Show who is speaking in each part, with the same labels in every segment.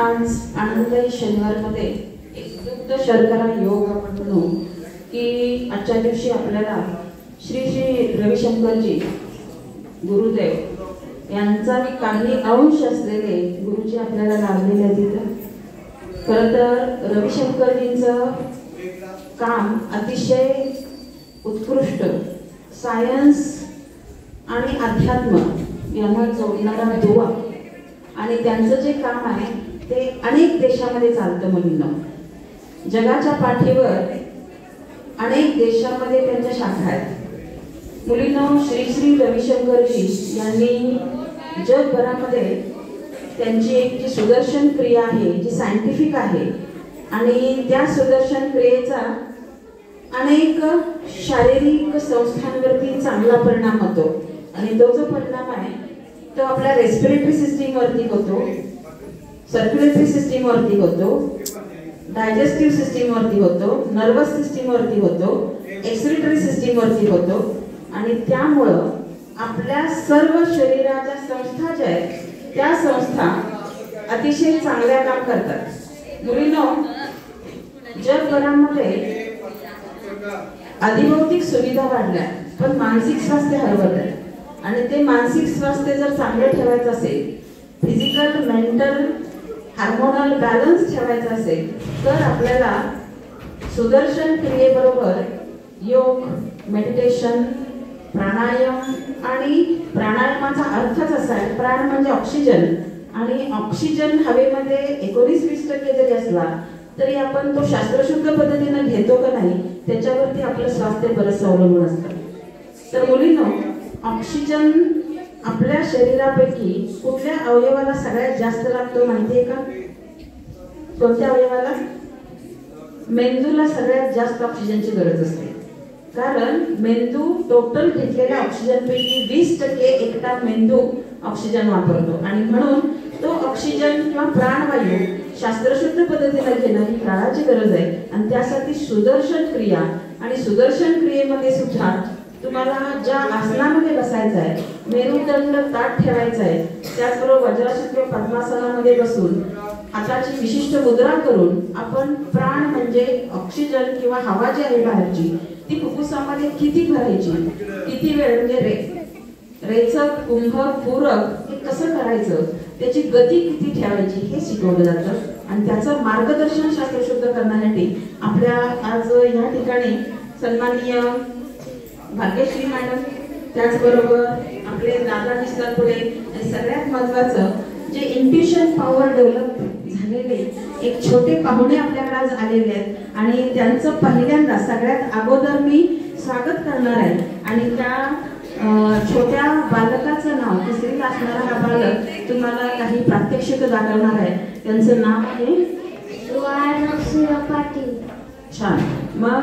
Speaker 1: आज आनंददायी शनिवारमध्ये एक युक्त शर्करा योग आपण म्हणू की आजच्या दिवशी आपल्याला श्री श्री रविशंकरजी गुरुदेव यांचा काही अंश असलेले गुरुजी आपल्याला लाभलेले आहेत तिथं. खरं तर रविशंकरजींचं काम अतिशय उत्कृष्ट, सायन्स आणि अध्यात्म यांना जोडणारा दुवा, आणि त्यांचं जे काम आहे ते अनेक देशामध्ये चालतं. मुलींना जगाच्या पाठीवर अनेक देशांमध्ये त्यांच्या शाखा आहेत. मुलींना श्री श्री रविशंकरजी यांनी जगभरामध्ये त्यांची एक जी सुदर्शन क्रिया आहे, जी सायंटिफिक आहे, आणि त्या सुदर्शन क्रियेचा अनेक शारीरिक संस्थांवरती चांगला परिणाम होतो. आणि तो जो परिणाम आहे तो आपल्या रेस्पिरेटरी सिस्टीम वरती होतो, सर्क्युलेटरी सिस्टीम वरती होतो, डायजेस्टिव्ह सिस्टीम वरती होतो, नर्वस सिस्टीम वरती होतो, एक्सक्रिटरी सिस्टीम वरती होतो. आणि त्यामुळं आपल्या सर्व शरीराच्या संस्था ज्या आहेत त्या संस्था अतिशय चांगल्या काम करतात. मुलींनो, जगभरामध्ये अधिभौतिक सुविधा वाढल्या पण मानसिक स्वास्थ्य हरवत आहे. आणि ते मानसिक स्वास्थ्य जर चांगलं ठेवायचं असेल, फिजिकल, मेंटल, हार्मोनल बॅलन्स ठेवायचा असेल, तर आपल्याला सुदर्शन क्रियेबरोबर योग, मेडिटेशन, प्राणायाम, आणि प्राणायामाचा अर्थच असा आहे, प्राण म्हणजे ऑक्सिजन, आणि ऑक्सिजन हवेमध्ये 19-20% जरी असला तरी आपण तो शास्त्रशुद्ध पद्धतीने घेतो का नाही त्याच्यावरती आपलं स्वास्थ्य बरंच अवलंबून असतं. तर मुलींनो, ऑक्सिजन आपल्या शरीरापैकी कुठल्या अवयवाला सगळ्यात जास्त लागतो माहिती आहे का? कोणत्या अवयवाला? मेंदूला सगळ्यात जास्त ऑक्सिजनची गरज असते. कारण मेंदू टोटल घेतलेल्या ऑक्सिजन पैकी 20% एकटा मेंदू ऑक्सिजन वापरतो. आणि म्हणून तो ऑक्सिजन किंवा प्राणवायू शास्त्रशुद्ध पद्धतीने घेणं ही काळाची गरज आहे. आणि त्यासाठी सुदर्शन क्रिया, आणि सुदर्शन क्रियेमध्ये सुद्धा तुम्हाला ज्या आसनामध्ये बसायचं आहे, मेरुदंड ताठ ठेवायचा आहे, त्याचबरोबर वज्रासन किंवा पद्मासनामध्ये बसून हाताची विशिष्ट मुद्रा करून आपण प्राण म्हणजे ऑक्सिजन किंवा हवा जी आहे बाहेरची ती फुफ्फुसामध्ये किती भरायची, किती वेळ, म्हणजे रेचक, कुंभक, पूरक हे कसं करायचं, त्याची गती किती ठेवायची हे शिकवलं जातं. आणि त्याचं मार्गदर्शन शास्त्रशुद्ध करण्यासाठी आपल्या आज या ठिकाणी सन्माननीय भाग्यश्री मॅडम, त्याचबरोबर आपले दादा दिसतात पुढे, आणि सगळ्यात महत्त्वाचं जे इंट्युशन पॉवर डेव्हलप झालेले एक छोटे पाहुणे आपल्याकडे आज आलेले आहेत. आणि त्यांचं पहिल्यांदा सगळ्यात अगोदर मी स्वागत करणार आहे. आणि त्या छोट्या बालकाचं नाव, तिसरीला असणारा हा बालक तुम्हाला काही प्रात्यक्षिक दाखवणार आहे. त्यांचं नाव आहे पाटील. छान. मग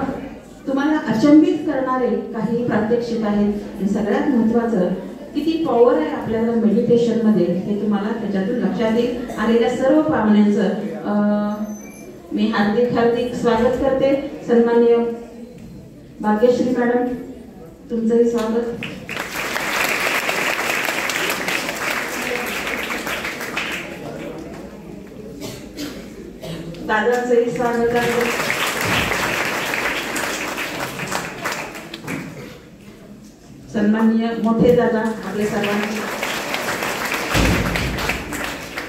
Speaker 1: तुम्हाला अचंबित करणारे काही प्रात्यक्षिक आहेत. आणि सगळ्यात महत्त्वाचं किती पॉवर आहे आपल्याला मेडिटेशन मध्ये हे तुम्हाला त्याच्यातून लक्षात येईल. आलेल्या सर्व पाहुण्यांचं मी हार्दिक स्वागत करते. सन्माननीय भाग्यश्री मॅडम, तुमचंही स्वागत. दादांचंही स्वागत आहे. सन्माननीय मोठे दादा आपले सर्वांचे,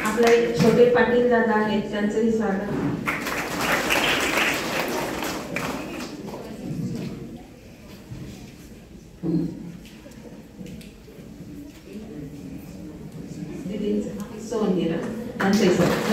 Speaker 1: आपले छोटे पाटील दादा आहेत, त्यांचंही स्वागत. दीदींचं सोनिरा, त्यांचंही स्वागत.